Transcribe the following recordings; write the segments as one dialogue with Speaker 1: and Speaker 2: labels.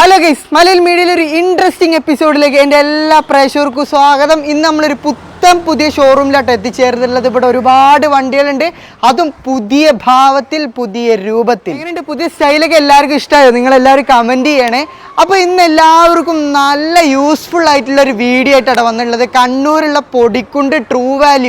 Speaker 1: Hello guys, Malayali മീഡിയയിൽ ഒരു interesting എപ്പിസോഡിലേക്ക് എൻ്റെ എല്ലാ പ്രേക്ഷകർക്കും സ്വാഗതം. ഇന്ന് നമ്മളൊരു പുതിയ ഷോറൂമിലാട്ടോ എത്തിച്ചേർന്നിട്ടുള്ളത്. ഇവിടെ ഒരുപാട് വണ്ടികളുണ്ട്, അതും പുതിയ ഭാവത്തിൽ, പുതിയ രൂപത്തിൽ. എങ്ങനെയുണ്ട് പുതിയ സ്റ്റൈലൊക്കെ? എല്ലാവർക്കും ഇഷ്ടമായോ? നിങ്ങളെല്ലാവരും കമൻറ്റ് ചെയ്യണേ. അപ്പോൾ ഇന്ന് എല്ലാവർക്കും നല്ല യൂസ്ഫുൾ ആയിട്ടുള്ള ഒരു വീഡിയോ ആയിട്ടാണ് വന്നിട്ടുള്ളത്. കണ്ണൂരുള്ള പൊടിക്കുണ്ട്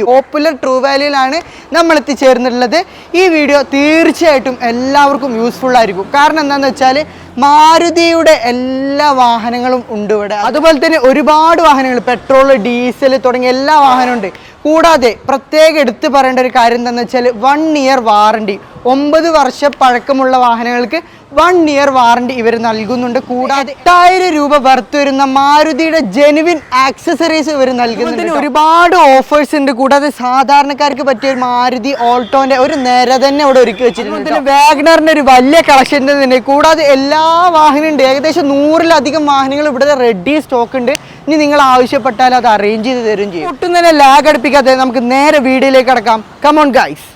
Speaker 1: പോപ്പുലർ ട്രൂ വാല്യൂലാണ് നമ്മൾ എത്തിച്ചേർന്നിട്ടുള്ളത്. ഈ വീഡിയോ തീർച്ചയായിട്ടും എല്ലാവർക്കും യൂസ്ഫുൾ ആയിരിക്കും. കാരണം എന്താണെന്ന് വെച്ചാൽ മാരുതിയുടെ എല്ലാ വാഹനങ്ങളും ഉണ്ട് ഇവിടെ. അതുപോലെ തന്നെ ഒരുപാട് വാഹനങ്ങൾ, പെട്രോൾ, ഡീസൽ തുടങ്ങിയ എല്ലാ വാഹനവും ഉണ്ട്. കൂടാതെ പ്രത്യേകം എടുത്തു പറയേണ്ട ഒരു കാര്യം എന്താണെന്ന് വെച്ചാൽ 1 ഇയർ വാറണ്ടി, 9 വർഷം പഴക്കമുള്ള വാഹനങ്ങൾക്ക് 1 ഇയർ വാറണ്ടി ഇവർ നൽകുന്നുണ്ട്. കൂടാതെ 8000 രൂപ വർത്ത് വരുന്ന മാരുതിയുടെ ജെനുവിൻ ആക്സസറീസ് ഇവർ നൽകുന്നുണ്ട്. ഒരുപാട് ഓഫേഴ്സ് ഉണ്ട്. കൂടാതെ സാധാരണക്കാർക്ക് പറ്റിയ ഒരു മാരുതി ഓൾട്ടോന്റെ ഒരു നിര തന്നെ ഇവിടെ ഒരുക്കി വെച്ചിട്ടുണ്ട്. വാഗ്നറിന്റെ ഒരു വലിയ കളക്ഷൻ തന്നെ. കൂടാതെ എല്ലാ വാഹനവും ഉണ്ട്. ഏകദേശം 100-ലധികം വാഹനങ്ങൾ ഇവിടെ റെഡി സ്റ്റോക്ക് ഉണ്ട്. ഇനി നിങ്ങൾ ആവശ്യപ്പെട്ടാൽ അത് അറേഞ്ച് ചെയ്ത് തരും ചെയ്യും. ഒട്ടും തന്നെ ലാഗ് അടുപ്പിക്കാതെ നമുക്ക് നേരെ വീഡിയോയിലേക്ക് കടക്കാം. കമോൺ ഗൈസ്,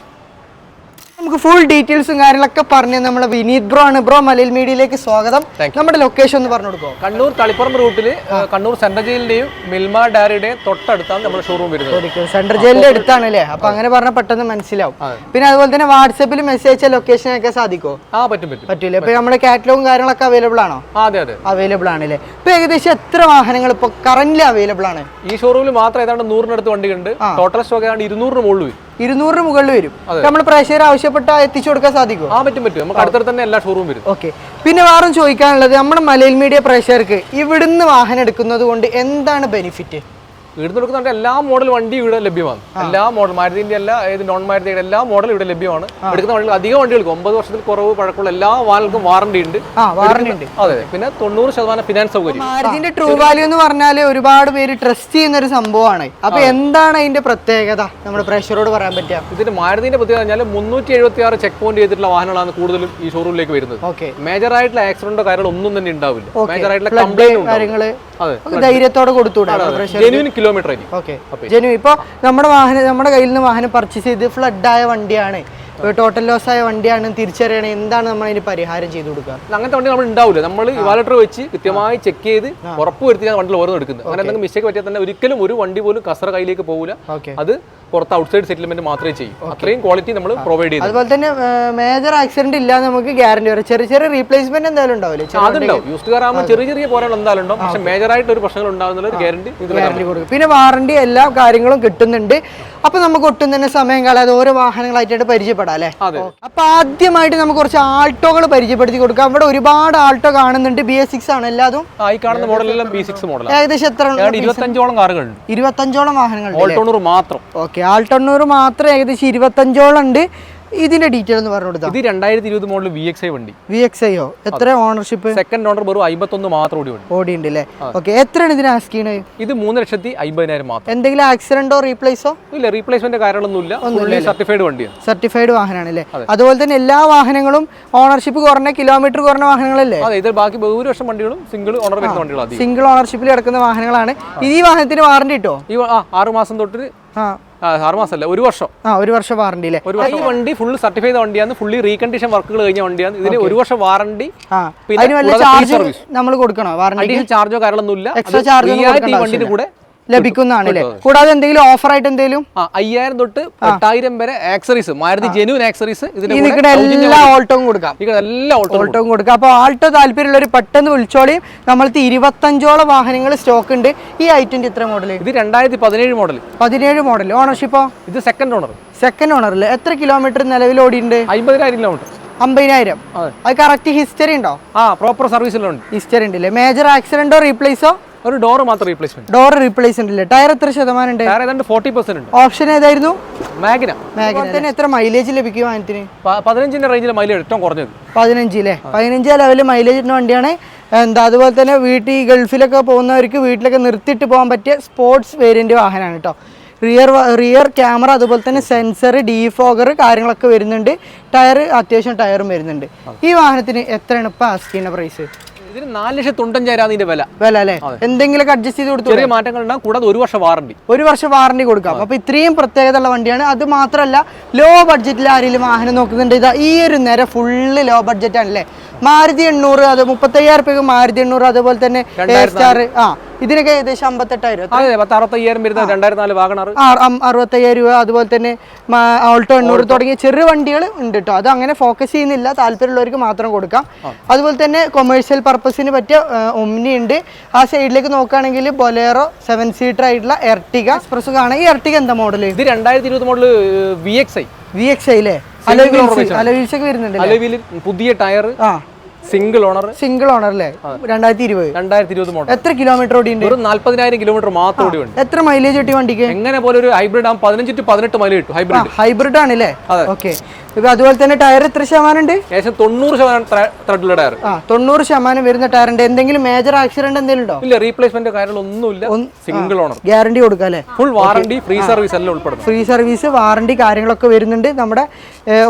Speaker 1: നമുക്ക് ഫുൾ ഡീറ്റെയിൽസും കാര്യങ്ങളൊക്കെ പറഞ്ഞ് നമ്മുടെ വിനീത് ബ്രോ ആണ്. ബ്രോ, മലയാളി മീഡിയയിലേക്ക് സ്വാഗതം. നമ്മുടെ ലൊക്കേഷൻ ഒന്ന് പറഞ്ഞു കൊടുക്കോ?
Speaker 2: കണ്ണൂർ തളിപ്പറമ്പ് റൂട്ടിൽ കണ്ണൂർ സെൻട്രൽ ജയിലിന്റെയും മിൽമ ഡയറിയുടെയും തൊട്ടടുത്താണ് നമ്മുടെ ഷോറൂം വരുന്നത്.
Speaker 1: സെൻട്രൽ ജയിലിന്റെ അടുത്താണ് അല്ലേ? അപ്പൊ അങ്ങനെ പറഞ്ഞാൽ പെട്ടെന്ന് മനസ്സിലാവും. പിന്നെ അതുപോലെ തന്നെ വാട്സാപ്പിൽ മെസ്സേജ് അയച്ച ലൊക്കേഷൻ ഒക്കെ സാധിക്കോ? പറ്റൂലേ? ഇപ്പൊ നമ്മുടെ കാറ്റലോഗും കാര്യങ്ങളൊക്കെ അവൈലബിൾ ആണോ?
Speaker 2: അതെ,
Speaker 1: അവൈലബിൾ ആണല്ലേ. ഇപ്പൊ ഏകദേശം എത്ര വാഹനങ്ങൾ ഇപ്പൊ കറന്റ് അവൈലബിൾ ആണ്?
Speaker 2: ഈ ഷോറൂമിൽ മാത്രം ഏതാണ്ട് 100-നടുത്ത് വണ്ടിയുണ്ട്. ടോട്ടൽ സ്റ്റോക്ക് ഏതാണ്ട് 200-ന് മുകളിൽ വരും.
Speaker 1: 200-ന് മുകളിൽ വരും. നമ്മൾ പ്രേക്ഷകർ ആവശ്യപ്പെട്ടാൽ എത്തിച്ചു കൊടുക്കാൻ സാധിക്കും?
Speaker 2: പറ്റും. നമുക്ക് അടുത്ത തന്നെ എല്ലാ ഷോറൂം വരും.
Speaker 1: ഓക്കെ. പിന്നെ വേറെ ചോദിക്കാനുള്ളത്, നമ്മുടെ മലയാളി മീഡിയ പ്രേക്ഷകർക്ക് ഇവിടുന്ന് വാഹനം എടുക്കുന്നത് കൊണ്ട് എന്താണ് ബെനിഫിറ്റ്?
Speaker 2: ഇവിടുന്ന് എടുക്കുന്നുണ്ട് എല്ലാ മോഡൽ വണ്ടി ഇവിടെ ലഭ്യമാണ്. എല്ലാ മോഡൽ, മാരുതിന്റെ എല്ലാ നോൺ മാരുതിയുടെ എല്ലാ മോഡൽ ഇവിടെ ലഭ്യമാണ്. എടുക്കുന്ന വണ്ടികൾ, അധികം വണ്ടികൾക്ക് 9 വർഷത്തിൽ കുറവ് പഴക്കമുള്ള എല്ലാ വാഹനങ്ങൾക്കും വാറണ്ടി ഉണ്ട്. അതെ, പിന്നെ 90% ഫിനാൻസ് സൗകര്യം.
Speaker 1: മാരുതിന്റെ ട്രൂ വാല്യൂ എന്ന് പറഞ്ഞാൽ ഒരുപാട് പേര് ട്രസ്റ്റ് ചെയ്യുന്ന ഒരു സംഭവമാണ്. അപ്പൊ എന്താണ് അതിന്റെ പ്രത്യേകത നമ്മുടെ പ്രേക്ഷകരോട് പറയാൻ പറ്റുക?
Speaker 2: ഇതിന്റെ മാരുതിന്റെ പ്രത്യേകത പറഞ്ഞാൽ 376 ചെക്ക് പോയിന്റ് ചെയ്തിട്ടുള്ള വാഹനങ്ങളാണ് കൂടുതലും ഈ ഷോറൂമിലേക്ക് വരുന്നത്. മേജർ ആയിട്ടുള്ള ആക്സിഡന്റോ കാര്യങ്ങളോ ഒന്നും തന്നെ ഉണ്ടാവില്ല. മേജർ ആയിട്ടുള്ള കംപ്ലൈന്റ് കാര്യങ്ങള്
Speaker 1: ധൈര്യത്തോടെ കൊടുത്തൂടെ?
Speaker 2: കിലോമീറ്റർ
Speaker 1: ഇപ്പൊ നമ്മുടെ കയ്യിൽ നിന്ന് വാഹനം പർച്ചേസ് ചെയ്ത് ഫ്ലഡ് ആയ വണ്ടിയാണ്, ടോട്ടൽ ലോസ് ആയ വണ്ടിയാണ് തിരിച്ചറിയണേ, എന്താണ് നമ്മൾ അതിന് പരിഹാരം ചെയ്തു കൊടുക്കുക?
Speaker 2: അങ്ങനത്തെ വണ്ടി നമ്മൾ ഉണ്ടാവില്ല. നമ്മൾ ഇവാലുവേറ്റർ വെച്ച് കൃത്യമായി ചെക്ക് ചെയ്ത് ഉറപ്പ് വരുത്തിയാണ് വണ്ടിയിൽ ഓരോന്നും എടുക്കുന്നത്. അങ്ങനെ എന്തെങ്കിലും മിസ്റ്റേക്ക് പറ്റിയാൽ തന്നെ ഒരിക്കലും ഒരു വണ്ടി പോലും കസ്റ്റമർ കയ്യിലേക്ക് പോകില്ല. അത് പുറത്ത് ഔട്ട്സൈഡ് സെറ്റിൽമെന്റ് മാത്രമേ ചെയ്യും. അത്രയും ക്വാളിറ്റി നമ്മൾ പ്രൊവൈഡ് ചെയ്യും.
Speaker 1: അതുപോലെ തന്നെ മേജർ ആക്സിഡന്റ് ഇല്ലാതെ നമുക്ക് ഗ്യാരണ്ടി വരും. ചെറിയ റീപ്ലേസ്മെന്റ് എന്തായാലും ഉണ്ടാവില്ലേ?
Speaker 2: അതുണ്ടാവും. യൂസ്ഡ് കാർ ആകുമ്പോൾ ചെറിയ പോരാൾ എന്തായാലും ഉണ്ടാവും. പക്ഷെ മേജർ ആയിട്ട് ഒരു പ്രശ്നങ്ങൾ ഉണ്ടാകുന്ന ഒരു ഗ്യാരണ്ടി
Speaker 1: കൊടുക്കും. പിന്നെ വാറണ്ടി എല്ലാ കാര്യങ്ങളും കിട്ടുന്നുണ്ട്. അപ്പൊ നമുക്ക് ഒട്ടും തന്നെ സമയം കളയാതെ ഓരോ വാഹനങ്ങളായിട്ട് പരിചയപ്പെടാം അല്ലേ? അപ്പൊ ആദ്യമായിട്ട് നമുക്ക് കുറച്ച് ആൾട്ടോകൾ പരിചയപ്പെടുത്തി കൊടുക്കാം. അവിടെ ഒരുപാട് ആൾട്ടോ കാണുന്നുണ്ട്. BS6 ആണ് എല്ലാതും.
Speaker 2: ഈ കാണുന്ന മോഡലെല്ലാം B6 മോഡൽ.
Speaker 1: ഏകദേശം എത്ര?
Speaker 2: 25ഓളം കാറുകളുണ്ട്.
Speaker 1: 25ഓളം വാഹനങ്ങൾ.
Speaker 2: ഓൾട്ടോണൂർ മാത്രം.
Speaker 1: ഓക്കെ, ആൾട്ടോണൂർ മാത്രം ഏകദേശം 25ഓളം ഉണ്ട്. ഇതിന്റെ ഡീറ്റെയിൽ ഒന്ന് പറഞ്ഞു കൊടുത്താൽ.
Speaker 2: ഇത് 2020 മോഡൽ VXI വണ്ടി.
Speaker 1: VXIയോ? എത്ര ഓണർഷിപ്പ്?
Speaker 2: സെക്കൻഡ് ഓണർ വെറും 51 മാത്രം
Speaker 1: ഓടിയുണ്ട് അല്ലേ? ഓക്കെ. എത്രയാണ് ഇതിന് ആസ്ക് ചെയ്യുന്നത്?
Speaker 2: ഇത് 3,50,000 മാത്രം.
Speaker 1: എന്തെങ്കിലും ആക്സിഡന്റോ റീപ്ലേസോ?
Speaker 2: ഇല്ല, റീപ്ലേസ്മെന്റ് കാര്യങ്ങളൊന്നുമില്ല. സർട്ടിഫൈഡ് വണ്ടിയാണ്.
Speaker 1: സർട്ടിഫൈഡ് വാഹനമാണ് അല്ലേ? അതുപോലെ തന്നെ എല്ലാ വാഹനങ്ങളും ഓണർഷിപ്പ് കുറഞ്ഞ, കിലോമീറ്റർ കുറഞ്ഞ വാഹനങ്ങളല്ലേ?
Speaker 2: അതെ, ഇത് ബാക്കി ഭൂരിപക്ഷം വണ്ടികളും സിംഗിൾ ഓണർ വരുന്ന വണ്ടികളാണ്.
Speaker 1: സിംഗിൾ ഓണർഷിപ്പിൽ കിടക്കുന്ന വാഹനങ്ങളാണ്. ഈ വാഹനത്തിന് വാറണ്ടി കിട്ടോ?
Speaker 2: ഈ 6 മാസം തൊട്ട് 6 മാസമല്ല, 1 വർഷം.
Speaker 1: 1 വർഷം വാറണ്ടി അല്ലേ?
Speaker 2: ഈ വണ്ടി ഫുൾ സർട്ടിഫൈഡ് വണ്ടിയാണ്. ഫുള്ളി റീകണ്ടീഷൻ വർക്കുകൾ കഴിഞ്ഞ വണ്ടിയാണ്. ഇതിന് 1 വർഷം വാറണ്ടി.
Speaker 1: നമ്മൾ കൊടുക്കണോ? വാറണ്ടി
Speaker 2: ചാർജോ കാര്യങ്ങളൊന്നുമില്ല.
Speaker 1: എക്സ്ട്രാ ചാർജ്
Speaker 2: വണ്ടിന്റെ കൂടെ
Speaker 1: ലഭിക്കുന്നതാണ്. കൂടാതെ എന്തെങ്കിലും ഓഫർ ആയിട്ട് എന്തെങ്കിലും
Speaker 2: 5,000 തൊട്ട് 8,000 വരെ ആക്സറീസ്, മാരുതി ജെനുവിൻ ആക്സറീസ്
Speaker 1: എല്ലാ ഓൾട്ടോയും കൊടുക്കാം. ഓൾട്ടോയും കൊടുക്കാം. അപ്പോൾ ആൾട്ടോ താല്പര്യമുള്ളവർ പെട്ടെന്ന് വിളിച്ചോളിയും. നമ്മൾക്ക് 25ഓളം വാഹനങ്ങൾ സ്റ്റോക്ക് ഉണ്ട്. ഈ i20 എത്ര മോഡൽ?
Speaker 2: ഇത് 2017 മോഡൽ.
Speaker 1: 17 മോഡൽ. ഓണർഷിപ്പോ?
Speaker 2: ഇത് സെക്കൻഡ് ഓണർ.
Speaker 1: Second owner. എത്ര കിലോമീറ്റർ നിലവിൽ ഓടിയുണ്ട്?
Speaker 2: 50,000 കിലോമീറ്റർ.
Speaker 1: 50,000. അത് കറക്റ്റ് ഹിസ്റ്ററി ഉണ്ടോ?
Speaker 2: പ്രോപ്പർ സർവീസിലുണ്ട്.
Speaker 1: ഹിസ്റ്ററി ഉണ്ട് അല്ലേ? മേജർ ആക്സിഡന്റോ റീപ്ലേസോ?
Speaker 2: ഒരു ഡോർ മാത്രം റീപ്ലേസ്മെന്റ്.
Speaker 1: ഡോർ റീപ്ലേസ്മെന്റ് ഇല്ലേ? ടയർ എത്ര ശതമാനം ഉണ്ട്?
Speaker 2: ടയർ ഏതാണ്ട് 40% ഉണ്ട്.
Speaker 1: ഓപ്ഷൻ ഏതായിരുന്നു?
Speaker 2: മാഗ്ന.
Speaker 1: തന്നെ എത്ര മൈലേജ് ലഭിക്കും വാഹനത്തിന്?
Speaker 2: 15ന്റെ റേഞ്ചിൽ മൈലേജ് ഏറ്റവും കുറഞ്ഞത്.
Speaker 1: 15 അല്ലേ? 15 ലെവലിൽ മൈലേജ് ഇടുന്ന വണ്ടിയാണ്. അതുപോലെ തന്നെ ഗൾഫിലൊക്കെ പോകുന്നവർക്ക് വീട്ടിലൊക്കെ നിർത്തിയിട്ട് പോകാൻ പറ്റിയ സ്പോർട്സ് വേരിയന്റ് വാഹനമാണ് കേട്ടോ. റിയർ ക്യാമറ, അതുപോലെ തന്നെ സെൻസർ, ഡീഫോഗർ കാര്യങ്ങളൊക്കെ വരുന്നുണ്ട്. ടയർ, അത്യാവശ്യം ടയറും വരുന്നുണ്ട്. ഈ വാഹനത്തിന് എത്രയാണ് ഇപ്പം ആസ്ക് ചെയ്യുന്ന പ്രൈസ്?
Speaker 2: ഇതിന് 4,95,000 ഇതിന്റെ വില
Speaker 1: അല്ലേ? എന്തെങ്കിലും അഡ്ജസ്റ്റ് ചെയ്ത് കൊടുത്തു
Speaker 2: ചെറിയ മാറ്റങ്ങൾ ഉണ്ടാകും. കൂടാതെ 1 വർഷം വാറണ്ടി.
Speaker 1: 1 വർഷം വാറണ്ടി കൊടുക്കാം. അപ്പൊ ഇത്രയും പ്രത്യേകത ഉള്ള വണ്ടിയാണ്. അത് മാത്രമല്ല ലോ ബഡ്ജറ്റിൽ ആരെങ്കിലും വാഹനം നോക്കുന്നുണ്ട്, ഇതാ ഈ ഒരു നേര ഫുള്ള് ലോ ബഡ്ജറ്റ് ആണല്ലേ. മാരുതി 800, അത് 35,000 രൂപയ്ക്ക് മാരുതി 800, അതുപോലെ തന്നെ സ്റ്റാർ ഇതിനൊക്കെ ഏകദേശം 58,000.
Speaker 2: 65,000 വരുന്ന 2004 വാഗണർ
Speaker 1: 65,000 രൂപ. അതുപോലെ തന്നെ ഓൾട്ടോ 800 തുടങ്ങിയ ചെറിയ വണ്ടികൾ ഉണ്ട് കേട്ടോ. അത് അങ്ങനെ ഫോക്കസ് ചെയ്യുന്നില്ല, താല്പര്യമുള്ളവർക്ക് മാത്രം കൊടുക്കാം. അതുപോലെ തന്നെ കൊമേഴ്ഷ്യൽ പർപ്പസിന് പറ്റിയ ഒമ്നി ഉണ്ട്. ആ സൈഡിലേക്ക് നോക്കുകയാണെങ്കിൽ ബൊലേറോ 7 സീറ്റർ ആയിട്ടുള്ള എർട്ടിക എക്സ്പ്രസ് കാണാം. ഈ എർട്ടിക എന്താ മോഡൽ?
Speaker 2: ഇത് 2020 മോഡൽ VXi
Speaker 1: അല്ലേ? അലോവീൽസ് ഒക്കെ വരുന്നുണ്ട്.
Speaker 2: പുതിയ ടയർ, സിംഗിൾ ഓണർ അല്ലേ? 2020 മോഡൽ.
Speaker 1: എത്ര കിലോമീറ്റർ ഓടിയുണ്ട്?
Speaker 2: 40,000 കിലോമീറ്റർ മാത്രം ഓടിയുണ്ട്.
Speaker 1: എത്ര മൈലേജ് കിട്ടി വണ്ടിക്ക്?
Speaker 2: എങ്ങനെ പോലെ ഒരു ഹൈബ്രിഡ് ആകും 15 to 18 മൈലേജ് കിട്ടും.
Speaker 1: ഹൈബ്രിഡ് ആണല്ലേ? ഓക്കെ. അതുപോലെ തന്നെ ടയർ എത്ര ശതമാനം ഉണ്ട്?
Speaker 2: ഏകദേശം 90% ത്രെഡുള്ള ടയർ.
Speaker 1: 90% വരുന്ന ടയർ ഉണ്ട്. എന്തെങ്കിലും മേജർ ആക്സിഡന്റ് എന്തെങ്കിലും ഉണ്ടോ?
Speaker 2: ഇല്ല, റീപ്ലേസ്മെന്റ് കാര്യങ്ങളൊന്നുമില്ല. സിംഗിൾ ഓണർ,
Speaker 1: ഗ്യാരണ്ടി കൊടുക്കാം അല്ലേ?
Speaker 2: ഫുൾ വാറണ്ടി, ഫ്രീ സർവീസ് എല്ലാം ഉൾപ്പെടുന്നു.
Speaker 1: ഫ്രീ സർവീസ്, വാറണ്ടി കാര്യങ്ങളൊക്കെ വരുന്നുണ്ട്. നമ്മുടെ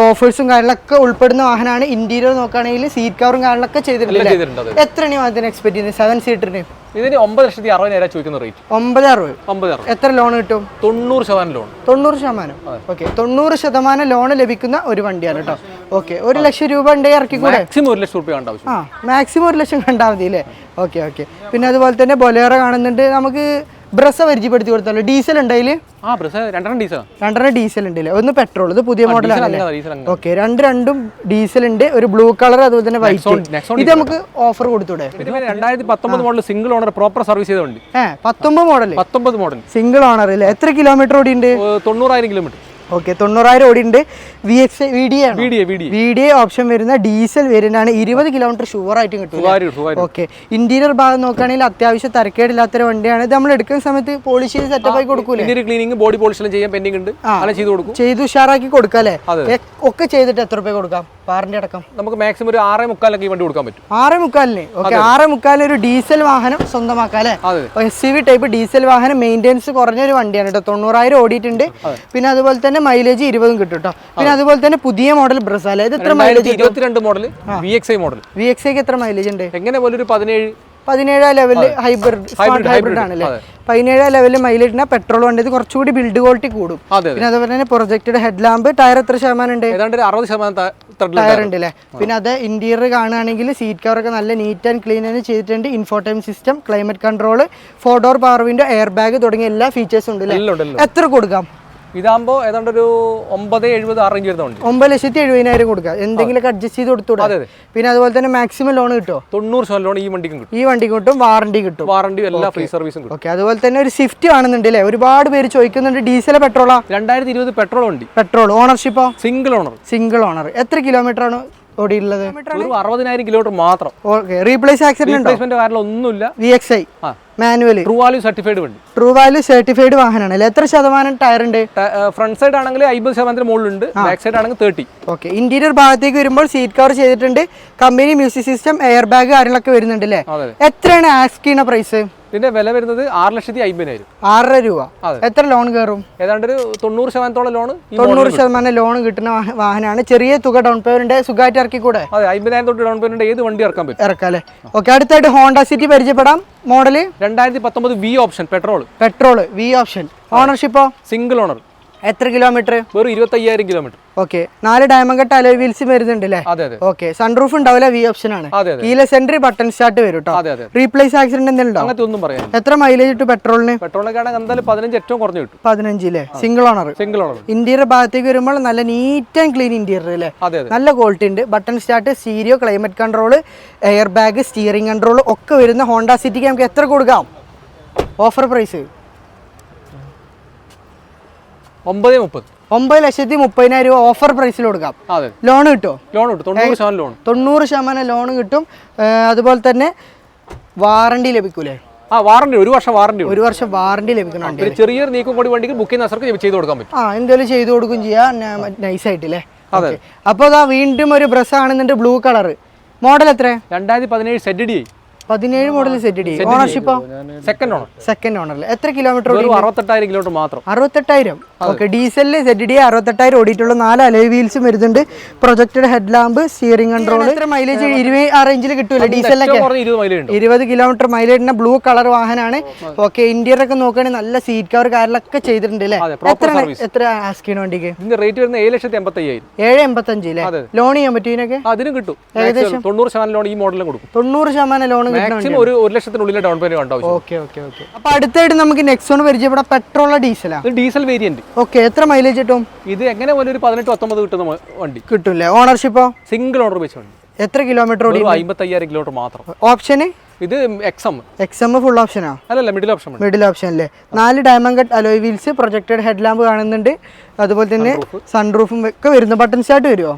Speaker 1: ഓഫേഴ്സും കാര്യങ്ങളൊക്കെ ഉൾപ്പെടുന്ന വാഹനമാണ്. ഇന്റീരിയർ നോക്കുകയാണെങ്കിൽ സീറ്റ് കവറും കാര്യങ്ങളൊക്കെ ചെയ്തിട്ടുണ്ട്. എത്രയാണ് അതിന് എക്സ്പെക്ട് ചെയ്യുന്നത് 7 സീറ്ററിന്?
Speaker 2: ഇതിന് 9,60,000 ചോദിക്കുന്ന റേറ്റ്.
Speaker 1: 9,60,000. എത്ര ലോൺ കിട്ടും?
Speaker 2: 90% ലോൺ.
Speaker 1: 90%. ഓക്കെ, 90% ലോൺ ലഭിക്കുന്ന ഒരു വണ്ടിയാണ് കേട്ടോ. ഓക്കെ, 1 ലക്ഷം രൂപ ഉണ്ടെങ്കിൽ ഇറക്കിക്കൂടെ?
Speaker 2: മാക്സിമം 1 ലക്ഷം രൂപ കണ്ട ആവശ്യം.
Speaker 1: മാക്സിമം 1 ലക്ഷം കണ്ടാൽ മതി അല്ലേ? ഓക്കെ. പിന്നെ അതുപോലെ തന്നെ ബൊലേറോ കാണുന്നുണ്ട്. നമുക്ക് ബ്രസ പരിചയപ്പെടുത്തി കൊടുത്താലോ? ഡീസൽ ഉണ്ട് അതിൽ? രണ്ടെണ്ണം ഡീസൽ ഉണ്ട്. ഒന്ന് പെട്രോൾ, ഇത് പുതിയ മോഡലാണ്. ഓക്കെ, രണ്ടും ഡീസൽ ഉണ്ട്. ഒരു ബ്ലൂ കളർ, അതുപോലെ തന്നെ വൈറ്റ്. ഇത് നമുക്ക് ഓഫർ കൊടുത്തൂടെ?
Speaker 2: 2019 model single owner, proper service ചെയ്ത വണ്ടി.
Speaker 1: 19 മോഡൽ സിംഗിൾ ഓണർ അല്ലേ? എത്ര കിലോമീറ്റർ ഓടിയുണ്ട്?
Speaker 2: 90,000 കിലോമീറ്റർ.
Speaker 1: ഓക്കെ, 90,000 ഓടിയുണ്ട്. VDI ഓപ്ഷൻ വരുന്ന ഡീസൽ വേരിയന്റ് ആണ്. 20 കിലോമീറ്റർ ഷുവർ ആയിട്ടും കിട്ടും. ഓക്കെ, ഇന്റീരിയർ ഭാഗം നോക്കുകയാണെങ്കിൽ അത്യാവശ്യം തരക്കേടില്ലാത്തൊരു വണ്ടിയാണ്. ഇത് നമ്മൾ എടുക്കുന്ന സമയത്ത് പോളിഷ് ചെയ്ത് സെറ്റപ്പ് ആക്കി കൊടുക്കൂലേ?
Speaker 2: ക്ലീനിങ്, ബോഡി പോളിഷ് ചെയ്യാൻ പെൻഡിംഗ് ഉണ്ട്, ചെയ്ത്
Speaker 1: ഉഷാറാക്കി കൊടുക്കാം അല്ലേ? ഒക്കെ ചെയ്തിട്ട് എത്ര രൂപ കൊടുക്കാം? വാറണ്ടി അടക്കം
Speaker 2: നമുക്ക് മാക്സിമം ഒരു 6,45 വണ്ടി കൊടുക്കാൻ പറ്റും.
Speaker 1: 6,45. ഓക്കെ, 6,45 ഒരു ഡീസൽ വാഹനം സ്വന്തമാക്കാം അല്ലേ? SUV ടൈപ്പ് ഡീസൽ വാഹനം, മെയിൻ്റെനൻസ് കുറഞ്ഞൊരു വണ്ടിയാണ് കേട്ടോ. 90,000 ഓടിയിട്ടുണ്ട്. പിന്നെ അതുപോലെ തന്നെ മൈലേജ് 20 കിട്ടും കേട്ടോ. പിന്നെ അതുപോലെ തന്നെ പുതിയ മോഡൽ ബ്രസ അല്ലേ? ഇത് എത്ര മൈലേജ്?
Speaker 2: 22 model VXi model.
Speaker 1: VXiക്ക് എത്ര മൈലേജ് ഉണ്ട്?
Speaker 2: എങ്ങനെ പോലെ ഒരു
Speaker 1: 17 ലെവലിൽ ഹൈബ്രിഡ് ആണല്ലേ? 17 ലെവലിൽ മൈലേജ്. പെട്രോൾ വണ്ടി ഇത് കുറച്ചുകൂടി ബിൽഡ് ക്വാളിറ്റി കൂടും. പിന്നെ അതുപോലെ തന്നെ പ്രൊജക്റ്റഡ് ഹെഡ് ലാമ്പ്. ടയർ എത്ര ശതമാനം ഉണ്ട്?
Speaker 2: 60%
Speaker 1: ടയർ ഉണ്ട് അല്ലേ? പിന്നെ അത് ഇന്റീരിയർ കാണുകയാണെങ്കിൽ സീറ്റ് കവർ ഒക്കെ നല്ല നീറ്റ് ആൻഡ് ക്ലീൻ ആയിട്ട് ചെയ്തിട്ടുണ്ട്. ഇൻഫോടൈം system, climate control, 4 door power window, air bag തുടങ്ങിയ എല്ലാ ഫീച്ചേഴ്സും ഉണ്ട് അല്ലേ? എത്ര കൊടുക്കാം?
Speaker 2: ഇതാകുമ്പോൾ ഏതാണ്ട് ഒരു 9,70,000 ആ റേഞ്ച് വരുന്ന വണ്ടി.
Speaker 1: 9,70,000 കൊടുക്കാം. എന്തെങ്കിലും അഡ്ജസ്റ്റ് ചെയ്ത് കൊടുത്തൂടെ? പിന്നെ അതുപോലെ തന്നെ മാക്സിമം ലോൺ കിട്ടുമോ?
Speaker 2: 90% ലോൺ ഈ വണ്ടിക്കും
Speaker 1: കിട്ടും. വാറണ്ടി കിട്ടും.
Speaker 2: എല്ലാ ഫ്രീ സർവീസും കിട്ടും.
Speaker 1: ഓക്കെ, അതുപോലെ തന്നെ ഒരു സ്വിഫ്റ്റ് കാണുന്നുണ്ട് അല്ലേ? ഒരുപാട് പേര് ചോദിക്കുന്നുണ്ട്. ഡീസൽ പെട്രോളാ?
Speaker 2: 2020 പെട്രോൾ വണ്ടി.
Speaker 1: പെട്രോൾ. ഓണർഷിപ്പോ?
Speaker 2: Single owner.
Speaker 1: എത്ര കിലോമീറ്റർ ആണ് ഓടിയുള്ളത്?
Speaker 2: 60,000 കിലോമീറ്റർ മാത്രം.
Speaker 1: ഓക്കെ, റീപ്ലേസ് ആക്സിഡന്റ്
Speaker 2: ഒന്നുമില്ല.
Speaker 1: VXi manual,
Speaker 2: true value certified വണ്ടി.
Speaker 1: ട്രൂ വാല്യൂ സർട്ടിഫൈഡ് വാഹനമാണ് അല്ലേ? എത്ര ശതമാനം ടയർ ഉണ്ട്?
Speaker 2: ഫ്രണ്ട് സൈഡ് ആണെങ്കിൽ 50% മുകളിലുണ്ട്, ബാക്ക് സൈഡ് ആണെങ്കിൽ 30.
Speaker 1: ഓക്കെ, ഇന്റീരിയർ ഭാഗത്തേക്ക് വരുമ്പോൾ സീറ്റ് കവർ ചെയ്തിട്ടുണ്ട്. Company music system, air bag കാര്യങ്ങളൊക്കെ വരുന്നുണ്ട് അല്ലേ? എത്രയാണ് ആസ്ക് ചെയ്യുന്ന പ്രൈസ്?
Speaker 2: ഇതിന്റെ വില വരുന്നത് 6,50,000.
Speaker 1: 6,500 രൂപ. എത്ര ലോൺ കയറും?
Speaker 2: ഏതാണ്ട് ഒരു 90% ലോൺ.
Speaker 1: 90% ലോൺ കിട്ടുന്ന വാഹനമാണ്. ചെറിയ തുക ഡൗൺ പേയ്മെന്റ് സുഖമായിട്ട് ഇറക്കി കൂടെ?
Speaker 2: 50,000 തൊട്ട് ഡൗൺ പേയ്മെന്റ് ഏത് വണ്ടി ഇറക്കാൻ പറ്റും.
Speaker 1: ഇറക്കാം അല്ലേ? ഓക്കെ, അടുത്തായിട്ട് ഹോണ്ട സിറ്റി പരിചയപ്പെടാം. Model
Speaker 2: 2019 V option petrol.
Speaker 1: V option. ഓണർഷിപ്പോ?
Speaker 2: Single owner.
Speaker 1: എത്ര കിലോമീറ്റർ?
Speaker 2: വെറും 25,000 kilometre.
Speaker 1: Okay, 4 diamond cut alloy wheels വരുന്നുണ്ട് അല്ലേ? ഓക്കെ, സൺറൂഫ് ഉണ്ടാവില്ല. V ഓപ്ഷൻ ആണ്. കീലെസ് എൻട്രി, ബട്ടൺ സ്റ്റാർട്ട് വരും കേട്ടോ. റീപ്ലേസ് ആക്സിഡന്റ് എന്തെങ്കിലും
Speaker 2: അങ്ങനത്തെ ഒന്നും പറയാം.
Speaker 1: എത്ര മൈലേജ് കിട്ടും പെട്രോളിന്?
Speaker 2: പെട്രോളിനൊക്കെ എന്തായാലും 15 ഏറ്റവും കുറഞ്ഞു കിട്ടും.
Speaker 1: 15 അല്ലേ? Single owner. ഇന്റീരിയർ ഭാഗത്തേക്ക് വരുമ്പോൾ നല്ല നീറ്റ് ആൻഡ് ക്ലീൻ ഇന്റീരിയർ അല്ലേ? നല്ല ക്വാളിറ്റി ഉണ്ട്. Button start, stereo, climate control, air bag, steering control ഒക്കെ വരുന്ന ഹോണ്ട സിറ്റിക്ക് നമുക്ക് എത്ര കൊടുക്കാം? Offer price
Speaker 2: 9,30.
Speaker 1: 9,30,000 രൂപ ഓഫർ പ്രൈസിൽ കൊടുക്കാം. ലോൺ കിട്ടുമോ?
Speaker 2: 90%
Speaker 1: ലോൺ കിട്ടും. അതുപോലെ തന്നെ വാറണ്ടി ലഭിക്കൂലേ?
Speaker 2: വാറണ്ടി 1 വർഷം വാറണ്ടി.
Speaker 1: 1 വർഷം വാറണ്ടി ലഭിക്കണം.
Speaker 2: ചെറിയൊരു നീക്കം കൂടി വണ്ടിക്ക് ബുക്കിംഗ് അസർക്ക് ചെയ്ത് കൊടുക്കാൻ പറ്റും.
Speaker 1: എന്തെങ്കിലും ചെയ്ത് കൊടുക്കും ചെയ്യാം നൈസായിട്ടില്ലേ? അപ്പോൾ അതാ വീണ്ടും ഒരു ബ്രസ് ആണെന്നുണ്ട് ബ്ലൂ കളർ. മോഡൽ എത്ര?
Speaker 2: 2017 ZDI.
Speaker 1: 17 model ZD. ഓണർഷിപ്പോ
Speaker 2: സെക്കൻഡ്
Speaker 1: ഓണർ. എത്ര കിലോമീറ്റർ?
Speaker 2: 68,000 കിലോമീറ്റർ മാത്രം.
Speaker 1: 68,000. ഓക്കെ. ഡീസലില് ZD 68,000 ഓടിയിട്ടുള്ള 4 അലോയ് വീൽസും വരുന്നുണ്ട്. Projected head lamp, steering control. എത്ര മൈലേജ്? 20 ആ റേഞ്ചിൽ കിട്ടൂല ഡീസലിനൊക്കെ? 20 കിലോമീറ്റർ മൈലേജിന്റെ ബ്ലൂ കളർ വാഹനമാണ്. ഓക്കെ. ഇന്റീരിയർ ഒക്കെ നോക്കുകയാണെങ്കിൽ നല്ല സീറ്റ് കവർ കാര്യങ്ങളൊക്കെ ചെയ്തിട്ടുണ്ട് അല്ലേ? എത്ര ആസ്കിന് വണ്ടിക്ക്?
Speaker 2: ഇതിന്റെ റേറ്റ് വരുന്നത് 7,85,000.
Speaker 1: 7,85 അല്ലേ? ലോൺ ചെയ്യാൻ പറ്റും ഇതിനൊക്കെ?
Speaker 2: അതിനും കിട്ടും. ഏകദേശം 90% ലോൺ ഈ മോഡലിലും കൊടുക്കും.
Speaker 1: 90% ലോൺ
Speaker 2: മാക്സിമം 1,00,000 ഡൗൺ പേയ്മെന്റ് ഉണ്ടാവും.
Speaker 1: ഓക്കെ. അപ്പൊ അടുത്തായിട്ട് നമുക്ക് നെക്സോൺ പരിചയപ്പെടാം. പെട്രോളോ ഡീസലാ?
Speaker 2: Diesel variant.
Speaker 1: ഓക്കെ. എത്ര മൈലേജ് കിട്ടും
Speaker 2: ഇത്? എങ്ങനെ പോലെ ഒരു 18-19 കിട്ടുന്ന വണ്ടി
Speaker 1: കിട്ടൂല്ലേ? ഓണർഷിപ്പോ?
Speaker 2: സിംഗിൾ ഓണർ വെച്ച് വണ്ടി.
Speaker 1: എത്ര കിലോമീറ്റർ ഓടി?
Speaker 2: 55,000 കിലോമീറ്റർ മാത്രം.
Speaker 1: ഓപ്ഷന്?
Speaker 2: ഇത് XM
Speaker 1: ഫുൾ ഓപ്ഷനാ?
Speaker 2: അല്ലല്ല, മിഡിൽ ഓപ്ഷൻ.
Speaker 1: മിഡിൽ ഓപ്ഷൻ അല്ലേ? 4 diamond cut alloy wheels, projected head lamp കാണുന്നുണ്ട്. അതുപോലെ തന്നെ സൺറൂഫും ഒക്കെ വരുന്നു. ബട്ടൺ സ്റ്റാർട്ട് വരുമോ?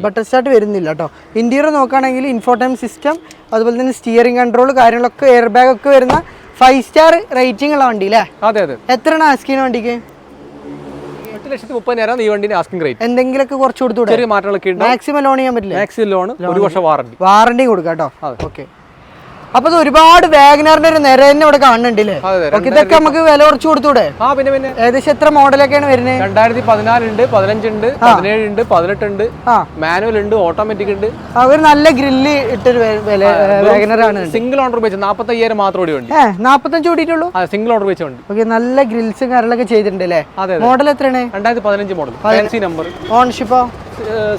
Speaker 1: ബട്ടൺ സ്റ്റാർട്ട് വരുന്നില്ല കേട്ടോ. ഇന്റീരിയർ നോക്കുകയാണെങ്കിൽ ഇൻഫോടൈം സിസ്റ്റം, അതുപോലെ തന്നെ സ്റ്റിയറിംഗ് കൺട്രോൾ കാര്യങ്ങളൊക്കെ, എയർ ബാഗ് ഒക്കെ വരുന്ന 5 സ്റ്റാർ റേറ്റിംഗ് ഉള്ള വണ്ടി അല്ലേ?
Speaker 2: അതെ.
Speaker 1: എത്രയാണ് ആസ്കിന് വണ്ടിക്ക്?
Speaker 2: 8,30,000 ഈ വണ്ടിന്റെ ആസ്കിംഗ് റേറ്റ്.
Speaker 1: എന്തെങ്കിലുമൊക്കെ കുറച്ച് കൊടുത്തൂടെ?
Speaker 2: ചെറിയ മാറ്റങ്ങളൊക്കെ ഉണ്ട്.
Speaker 1: മാക്സിമം ലോൺ ചെയ്യാൻ പറ്റില്ല?
Speaker 2: മാക്സിമം ലോൺ 1 വർഷം
Speaker 1: വാറണ്ടി കൊടുക്കാം കേട്ടോ. ഓക്കെ. അപ്പൊ ഒരുപാട് വാഗനറിന്റെ ഒരു നിര തന്നെ ഇവിടെ കാണുന്നുണ്ടല്ലേ? ഇതൊക്കെ നമുക്ക് വില കുറച്ച് കൊടുത്തൂടെ?
Speaker 2: പിന്നെ
Speaker 1: ഏകദേശം എത്ര മോഡലൊക്കെയാണ് വരുന്നത്?
Speaker 2: 2014 ഉണ്ട്, 15 ഉണ്ട്, 17 ഉണ്ട്, 18 ഉണ്ട്, മാനുവൽ ഉണ്ട്, ഓട്ടോമാറ്റിക് ഉണ്ട്.
Speaker 1: അവർ നല്ല ഗ്രില്ല് ഇട്ടൊരു വാഗനറാണ്.
Speaker 2: സിംഗിൾ ഓണർ വെച്ച് 45,000 മാത്രം ഓടി വണ്ടി.
Speaker 1: 45 ഓടിയിട്ടുള്ളൂ?
Speaker 2: സിംഗിൾ ഓണർ വെച്ച് വണ്ടി.
Speaker 1: ഓക്കെ. നല്ല ഗ്രിൽസും കാര്യങ്ങളൊക്കെ ചെയ്തിട്ടുണ്ട് അല്ലേ? മോഡൽ എത്രയാണ്?
Speaker 2: 2015 മോഡൽ, ഫാൻസി നമ്പർ.
Speaker 1: ഓണർഷിപ്പോ?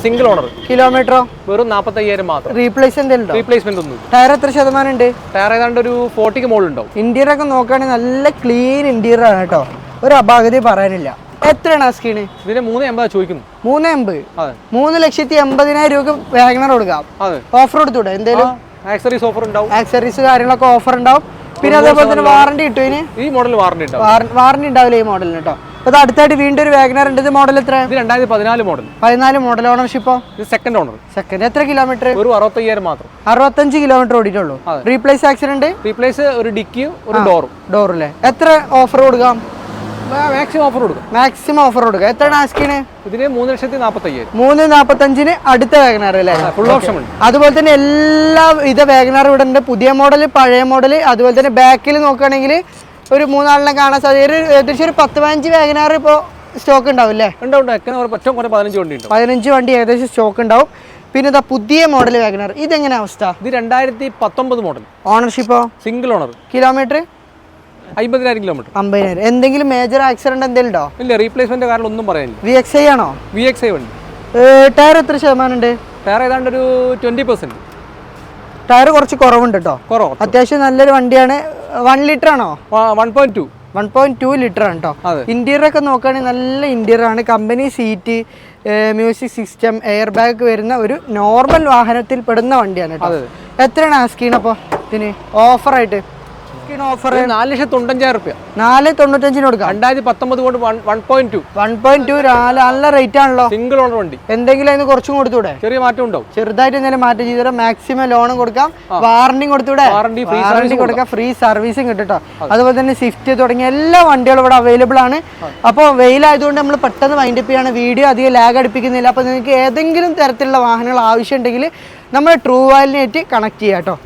Speaker 2: Single owner.
Speaker 1: കിലോമീറ്ററോ?
Speaker 2: വെറും 45,000 മാത്രം.
Speaker 1: റീപ്ലേസ്മെന്റ്
Speaker 2: ഒന്നും?
Speaker 1: ടയർ എത്ര ശതമാനം ഉണ്ട്?
Speaker 2: ടയർ ഏതാണ്ട് ഒരു 40 മുകളിൽ ഉണ്ടാവും.
Speaker 1: ഇന്റീരിയർ ഒക്കെ നോക്കുകയാണെങ്കിൽ നല്ല ക്ലീൻ ഇന്റീരിയർ ആണ് കേട്ടോ. ഒരു അപാകത പറയാനില്ല. എത്രയാണ് ആസ്കിന്?
Speaker 2: ഇതിന് 380 ചോദിക്കുന്നു.
Speaker 1: 380? 3,80,000 രൂപ വാഗനർ കൊടുക്കാം. ഓഫർ കൊടുത്തൂടെ? എന്തേലും
Speaker 2: ആക്സറീസ് ഓഫർ ഉണ്ടാവും.
Speaker 1: ആക്സറീസ് കാര്യങ്ങളൊക്കെ ഓഫർ ഉണ്ടാവും. പിന്നെ അതേപോലെ തന്നെ വാറണ്ടി കിട്ടും ഇതിന്?
Speaker 2: ഈ മോഡൽ വാറണ്ടി ഉണ്ടാവും.
Speaker 1: വാറണ്ടി ഉണ്ടാവില്ല ഈ മോഡലിന് കേട്ടോ. അപ്പൊ അടുത്തായിട്ട് വീണ്ടും ഒരു വാഗനർ ഉണ്ട്. ഇത് മോഡൽ എത്ര?
Speaker 2: 2014 മോഡൽ.
Speaker 1: 14 മോഡൽ. ഓണർഷിപ്പോ?
Speaker 2: ഇത് സെക്കൻഡ് ഓണർ.
Speaker 1: സെക്കൻഡ്. എത്ര കിലോമീറ്റർ?
Speaker 2: ഒരു 65,000 മാത്രം.
Speaker 1: 65 കിലോമീറ്റർ ഓടിയിട്ടുള്ളൂ. Replace accident?
Speaker 2: റീപ്ലേസ് ഒരു ഡിക്കിയും ഒരു
Speaker 1: ഡോറല്ലേ? എത്ര ഓഫർ കൊടുക്കാം?
Speaker 2: മാക്സിമം ഓഫർ കൊടുക്കാം.
Speaker 1: മാക്സിമം ഓഫർ കൊടുക്കാം. എത്രയാണ് ആസ്കിന്?
Speaker 2: ഇതിന് 3,45,000.
Speaker 1: 3,45,000 അടുത്ത വാഗനർ അല്ലേ?
Speaker 2: ഫുൾ ഓപ്ഷൻ ഉണ്ട്.
Speaker 1: അതുപോലെ തന്നെ എല്ലാ വാഗനർ ഇവിടെ ഉണ്ട്. പുതിയ മോഡൽ, പഴയ മോഡൽ. അതുപോലെ തന്നെ ബാക്കിൽ നോക്കുകയാണെങ്കിൽ ഒരു 3 കാണാൻ സാധ്യത. ഏകദേശം ഒരു 10-15 വാഗനർ ഇപ്പോൾ സ്റ്റോക്ക് ഉണ്ടാവും അല്ലേ? 15 വണ്ടി ഏകദേശം സ്റ്റോക്ക് ഉണ്ടാവും. പിന്നെ ഇതാ പുതിയ മോഡൽ വാഗനർ. ഇതെങ്ങനെ അവസ്ഥ?
Speaker 2: ഇത് 2019 മോഡൽ.
Speaker 1: ഓണർഷിപ്പോ?
Speaker 2: Single owner.
Speaker 1: കിലോമീറ്റർ?
Speaker 2: 50,000 കിലോമീറ്റർ.
Speaker 1: 50,000. എന്തെങ്കിലും മേജർ ആക്സിഡന്റ് എന്തെങ്കിലും ഉണ്ടോ?
Speaker 2: ഇല്ല, റീപ്ലേസ്മെന്റ് കാരണം ഒന്നും പറയാനില്ല.
Speaker 1: VXI ആണോ?
Speaker 2: VXI വണ്ടി.
Speaker 1: ടയർ എത്ര ശതമാനം ഉണ്ട്?
Speaker 2: ടയർ ഏതാണ്ട് ഒരു 20%.
Speaker 1: ടയർ കുറച്ച് കുറവുണ്ട് കേട്ടോ. അത്യാവശ്യം നല്ലൊരു വണ്ടിയാണ്. 1 ലിറ്റർ ആണോ? 1.2 ലിറ്റർ ആണ് കേട്ടോ. ഇന്റീരിയർ ഒക്കെ നോക്കുകയാണെങ്കിൽ നല്ല ഇന്റീരിയർ ആണ്. Company seat, music system, air bag വരുന്ന ഒരു നോർമൽ വാഹനത്തിൽ പെടുന്ന വണ്ടിയാണ് കേട്ടോ. എത്രയാണ് ആസ്കീൻ അപ്പൊ ഇതിന് ഓഫർ ആയിട്ട്? ഓഫർ
Speaker 2: 4,95,000 രൂപ.
Speaker 1: 4,95 കൊടുക്കാം.
Speaker 2: 2019 കൊണ്ട് 1.2
Speaker 1: നല്ല റേറ്റ് ആണല്ലോ.
Speaker 2: സിംഗിൾ ഓണർ വണ്ടി.
Speaker 1: എന്തെങ്കിലും അതിന് കുറച്ചും കൊടുത്തൂടെ?
Speaker 2: ചെറിയ മാറ്റം ഉണ്ടാവും.
Speaker 1: ചെറുതായിട്ട് എന്തെങ്കിലും മാറ്റം ചെയ്താൽ മാക്സിമം ലോണും കൊടുക്കാം. വാറണ്ടി കൊടുത്തൂടെ? വാറണ്ടി കൊടുക്കാം. ഫ്രീ സർവീസും കിട്ടും കേട്ടോ. അതുപോലെ തന്നെ സ്വിഫ്റ്റ് തുടങ്ങിയ എല്ലാ വണ്ടികളും ഇവിടെ അവൈലബിൾ ആണ്. അപ്പോൾ വെയിലായതുകൊണ്ട് നമ്മൾ പെട്ടെന്ന് വൈൻഡപ്പ് ചെയ്യാണ്. വീഡിയോ അധികം ലാഗ് അടുപ്പിക്കുന്നില്ല. അപ്പോൾ നിങ്ങൾക്ക് ഏതെങ്കിലും തരത്തിലുള്ള വാഹനങ്ങൾ ആവശ്യമുണ്ടെങ്കിൽ നമ്മൾ ട്രൂ വാലിനായിട്ട് കണക്ട് ചെയ്യാം കേട്ടോ.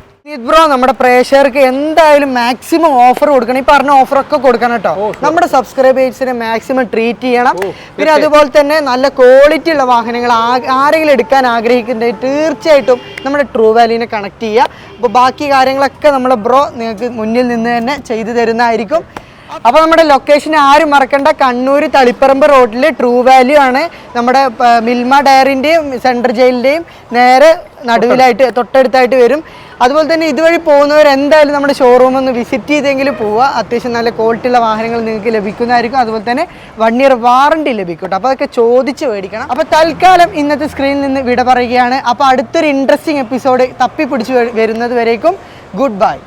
Speaker 1: ബ്രോ, നമ്മുടെ പ്രേക്ഷകർക്ക് എന്തായാലും മാക്സിമം ഓഫർ കൊടുക്കണം. ഈ പറഞ്ഞ ഓഫറൊക്കെ കൊടുക്കണം കേട്ടോ. നമ്മുടെ സബ്സ്ക്രൈബേഴ്സിനെ മാക്സിമം ട്രീറ്റ് ചെയ്യണം. പിന്നെ അതുപോലെ തന്നെ നല്ല ക്വാളിറ്റി ഉള്ള വാഹനങ്ങൾ ആരെങ്കിലും എടുക്കാൻ ആഗ്രഹിക്കുന്നുണ്ടെങ്കിൽ തീർച്ചയായിട്ടും നമ്മുടെ ട്രൂ വാലിനെ കണക്ട് ചെയ്യുക. അപ്പോൾ ബാക്കി കാര്യങ്ങളൊക്കെ നമ്മുടെ ബ്രോ നിങ്ങൾക്ക് മുന്നിൽ നിന്ന് തന്നെ ചെയ്തു തരുന്നതായിരിക്കും. അപ്പോൾ നമ്മുടെ ലൊക്കേഷൻ ആരും മറക്കണ്ട. കണ്ണൂർ തളിപ്പറമ്പ് റോഡിൽ ട്രൂ വാല്യൂ ആണ്. നമ്മുടെ മിൽമ ഡയറിൻ്റെയും സെൻട്രൽ ജയിലിൻ്റെയും നേരെ നടുവിലായിട്ട് തൊട്ടടുത്തായിട്ട് വരും. അതുപോലെ തന്നെ ഇതുവഴി പോകുന്നവർ എന്തായാലും നമ്മുടെ ഷോറൂം ഒന്ന് വിസിറ്റ് ചെയ്തെങ്കിലും പോവുക. അത്യാവശ്യം നല്ല ക്വാളിറ്റി ഉള്ള വാഹനങ്ങൾ നിങ്ങൾക്ക് ലഭിക്കുന്നതായിരിക്കും. അതുപോലെ തന്നെ 1 ഇയർ വാറണ്ടി ലഭിക്കും കേട്ടോ. അപ്പോൾ അതൊക്കെ ചോദിച്ച് മേടിക്കണം. അപ്പോൾ തൽക്കാലം ഇന്നത്തെ സ്ക്രീനിൽ നിന്ന് വിട പറയുകയാണ്. അപ്പോൾ അടുത്തൊരു ഇൻട്രസ്റ്റിംഗ് എപ്പിസോഡ് തപ്പിപ്പിടിച്ച് വരുന്നത് വരേക്കും ഗുഡ് ബൈ.